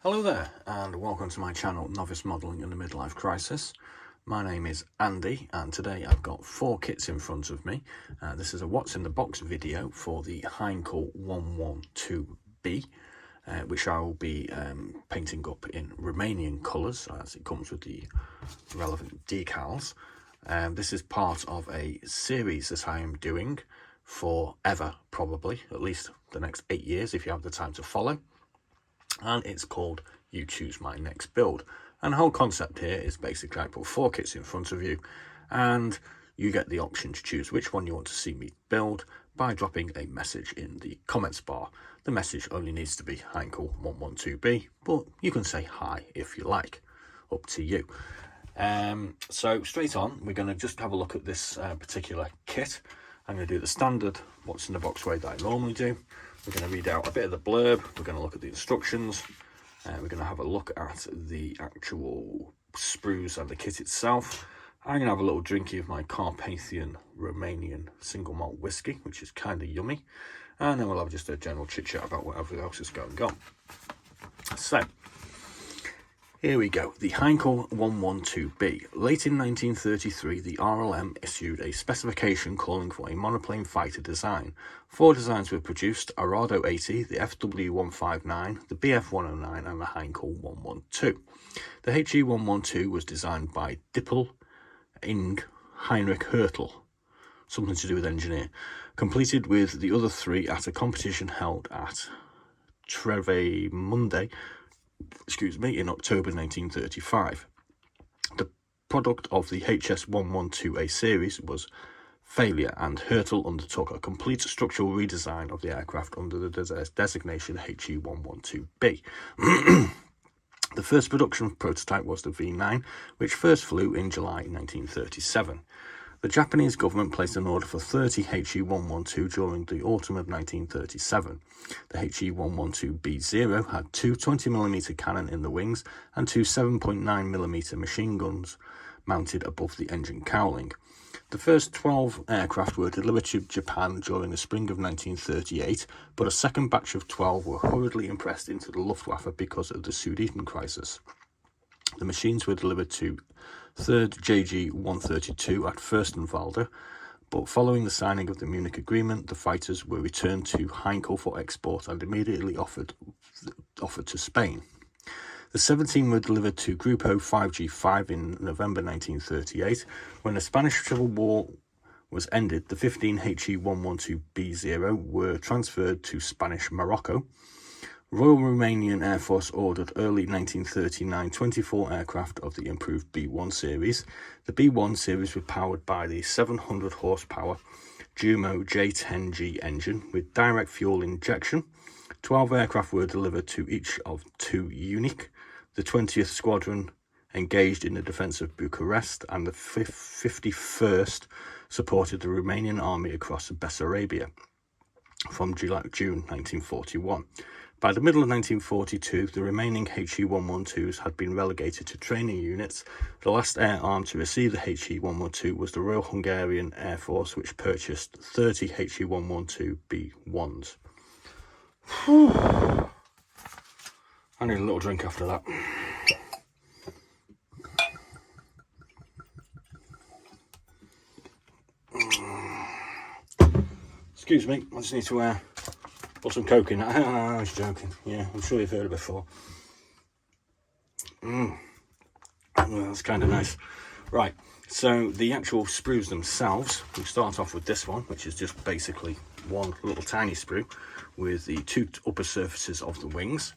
Hello there and welcome to my channel Novice Modelling in the Midlife Crisis. My name is Andy and today I've got 4 kits in front of me. This is a what's in the box video for the Heinkel 112B, which I will be painting up in Romanian colours as it comes with the relevant decals. This is part of a series that I am doing forever, probably, at least the next 8 years if you have the time to follow. And it's called You Choose My Next Build. And the whole concept here is basically I put 4 kits in front of you and you get the option to choose which one you want to see me build by dropping a message in the comments bar. The message only needs to be Heinkel 112B, but you can say hi if you like, up to you. So straight on, we're going to just have a look at this particular kit. I'm going to do the standard what's in the box way that I normally do. We're going to read out a bit of the blurb, we're going to look at the instructions, we're going to have a look at the actual sprues and the kit itself. I'm going to have a little drinky of my Carpathian Romanian single malt whiskey, which is kind of yummy. And then we'll have just a general chit chat about whatever else is going on. So, here we go, the Heinkel 112B. Late in 1933, the RLM issued a specification calling for a monoplane fighter design. 4 designs were produced: a Rado 80, the FW159, the BF109 and the Heinkel 112. The HE112 was designed by Decals Heinrich Hertel, something to do with engineer, completed with the other 3 at a competition held at Trevemunde, in October 1935. The product of the HS112A series was failure, and Hertel undertook a complete structural redesign of the aircraft under the designation HE112B. The first production prototype was the V9, which first flew in July 1937. The Japanese government placed an order for 30 HE112 during the autumn of 1937. The HE112B0 had 2 20mm cannon in the wings and 2 7.9mm machine guns mounted above the engine cowling. The first 12 aircraft were delivered to Japan during the spring of 1938, but a second batch of 12 were hurriedly impressed into the Luftwaffe because of the Sudeten crisis. The machines were delivered to 3rd JG 132 at Fürstenwalde, but following the signing of the Munich Agreement, the fighters were returned to Heinkel for export and immediately offered to Spain. The 17 were delivered to Grupo 5G5 in November 1938. When the Spanish Civil War was ended, the 15 HE112B0 were transferred to Spanish Morocco. Royal Romanian Air Force ordered early 1939 24 aircraft of the improved B1 series. The B1 series were powered by the 700 horsepower Jumo J10G engine with direct fuel injection. 12 aircraft were delivered to each of 2 Unique. The 20th Squadron engaged in the defence of Bucharest, and the 51st supported the Romanian army across Bessarabia from June 1941. By the middle of 1942, the remaining HE112s had been relegated to training units. The last air arm to receive the HE112 was the Royal Hungarian Air Force, which purchased 30 HE112B1s. I need a little drink after that. Excuse me, I just need to put some coke in. I was joking. Yeah, I'm sure you've heard it before. Well, that's kind of nice. Right, so the actual sprues themselves, we start off with this one, which is just basically one little tiny sprue with the 2 upper surfaces of the wings.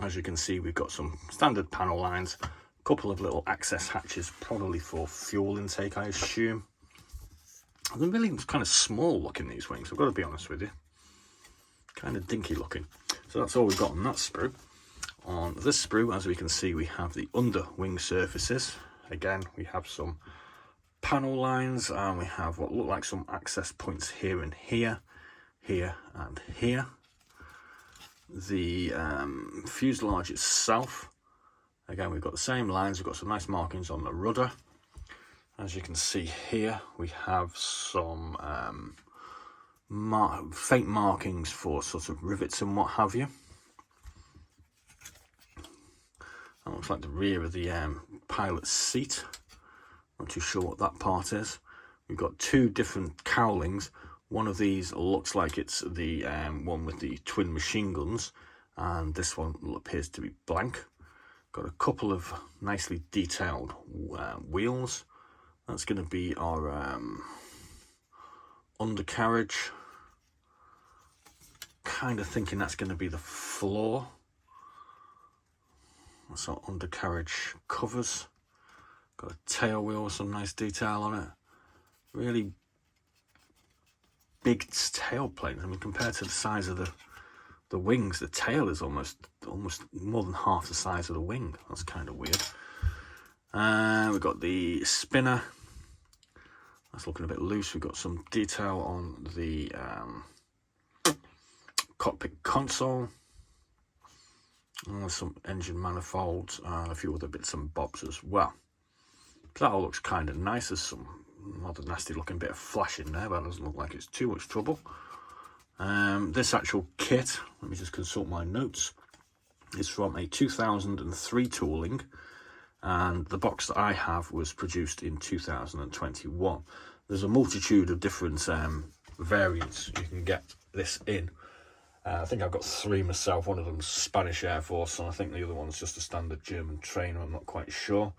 As you can see, we've got some standard panel lines, a couple of little access hatches, probably for fuel intake, I assume. They're really kind of small looking, these wings, I've got to be honest with you. Kind of dinky looking. So that's all we've got on that sprue. On this sprue, as we can see, we have the under wing surfaces. Again, we have some panel lines, and we have what look like some access points here and here, here and here. The fuselage itself, again, we've got the same lines, we've got some nice markings on the rudder. As you can see here, we have some faint markings for sort of rivets and what have you. looks like the rear of the pilot's seat. Not too sure what that part is. We've got two different cowlings. One of these looks like it's the one with the twin machine guns, and this one appears to be blank. Got a couple of nicely detailed wheels. That's going to be our undercarriage. Kind of thinking that's going to be the floor. That's our undercarriage covers. Got a tail wheel with some nice detail on it. Really big tail planes. I mean, compared to the size of the wings, the tail is almost more than half the size of the wing. That's kind of weird. We've got the spinner. That's looking a bit loose. We've got some detail on the cockpit console. Some engine manifolds and a few other bits and bobs as well. So that all looks kind of nice. There's some rather nasty looking bit of flash in there, but it doesn't look like it's too much trouble. This actual kit, let me just consult my notes, is from a 2003 tooling, and the box that I have was produced in 2021. There's a multitude of different variants you can get this in. I think I've got three myself. One of them's Spanish Air Force, and I think the other one's just a standard German trainer. I'm not quite sure.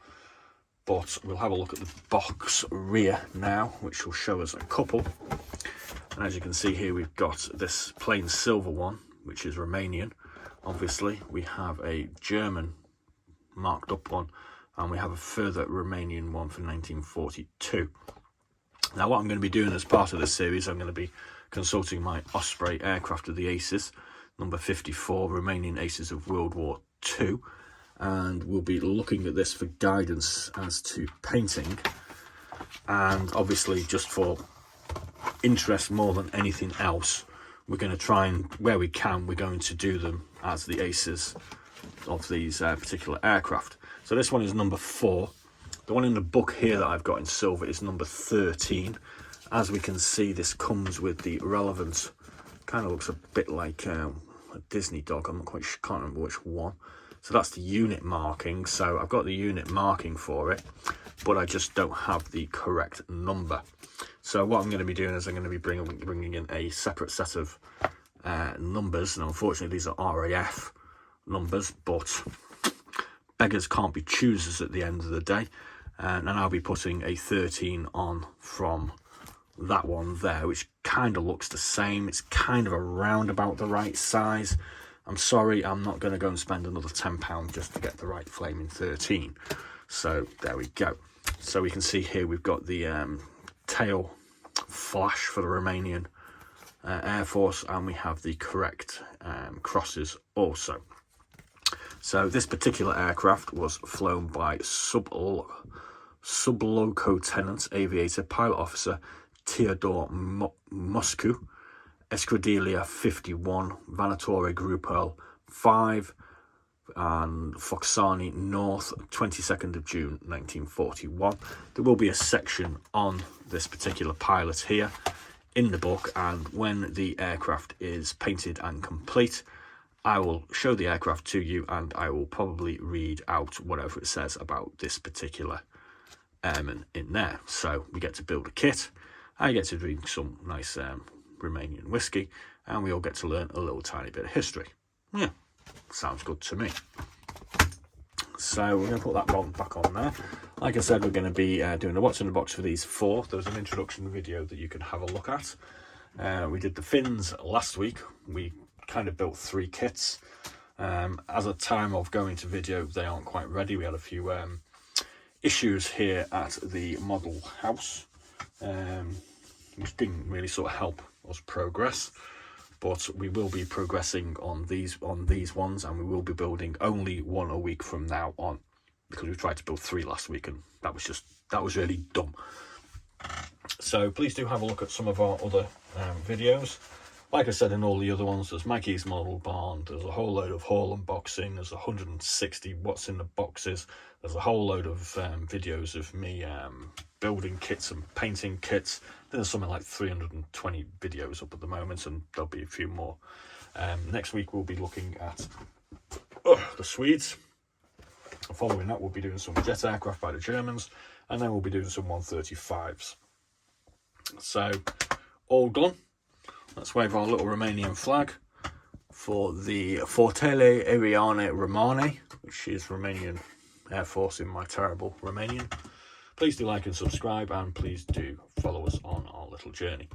But we'll have a look at the box rear now, which will show us a couple. And as you can see here, we've got this plain silver one, which is Romanian. Obviously, we have a German marked up one, and we have a further Romanian one for 1942. Now, what I'm going to be doing as part of this series, I'm going to be consulting my Osprey aircraft of the Aces, number 54, Romanian Aces of World War II. And we'll be looking at this for guidance as to painting, and obviously just for interest more than anything else, we're going to try and, where we can, we're going to do them as the Aces of these particular aircraft. So this one is number 4. The one in the book here that I've got in silver is number 13. As we can see, this comes with the relevant, kind of looks a bit like a Disney dog. I'm not quite sure, can't remember which one. So that's the unit marking. So I've got the unit marking for it, but I just don't have the correct number. So what I'm going to be doing is I'm going to be bringing in a separate set of numbers. Now, unfortunately, these are RAF numbers, but beggars can't be choosers at the end of the day. And I'll be putting a 13 on from that one there, which kind of looks the same. It's kind of around about the right size. I'm sorry, I'm not going to go and spend another £10 just to get the right flaming 13. So there we go. So we can see here we've got the tail flash for the Romanian Air Force, and we have the correct crosses also. So this particular aircraft was flown by Sub-Lieutenant Aviator Pilot Officer Theodore Moscu, Escadrilla 51, Vanatore Gruppo 5, and Foxani North, 22nd of June 1941. There will be a section on this particular pilot here in the book, and when the aircraft is painted and complete, I will show the aircraft to you, and I will probably read out whatever it says about this particular airman in there. So we get to build a kit, I get to drink some nice Romanian whiskey, and we all get to learn a little tiny bit of history. Yeah, sounds good to me. So we're going to put that one back on there. Like I said, we're going to be doing a what's in the box for these 4. There was an introduction video that you can have a look at. We did the fins last week. We kind of built 3 kits. As a time of going to video, they aren't quite ready. We had a few issues here at the model house, which didn't really sort of help us progress. But we will be progressing on these ones, and we will be building only 1 a week from now on, because we tried to build 3 last week, and that was really dumb. So please do have a look at some of our other videos. Like I said in all the other ones, there's Mikey's Model Barn, there's a whole load of haul unboxing, there's 160 what's in the boxes, there's a whole load of videos of me building kits and painting kits. There's something like 320 videos up at the moment, and there'll be a few more. Next week we'll be looking at the Swedes. following that, we'll be doing some jet aircraft by the Germans, and then we'll be doing some 135s. So, all done. Let's wave our little Romanian flag for the Fortele Aeriane Romane, which is Romanian Air Force in my terrible Romanian. Please do like and subscribe, and please do follow us on our little journey.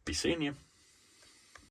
Be seeing you.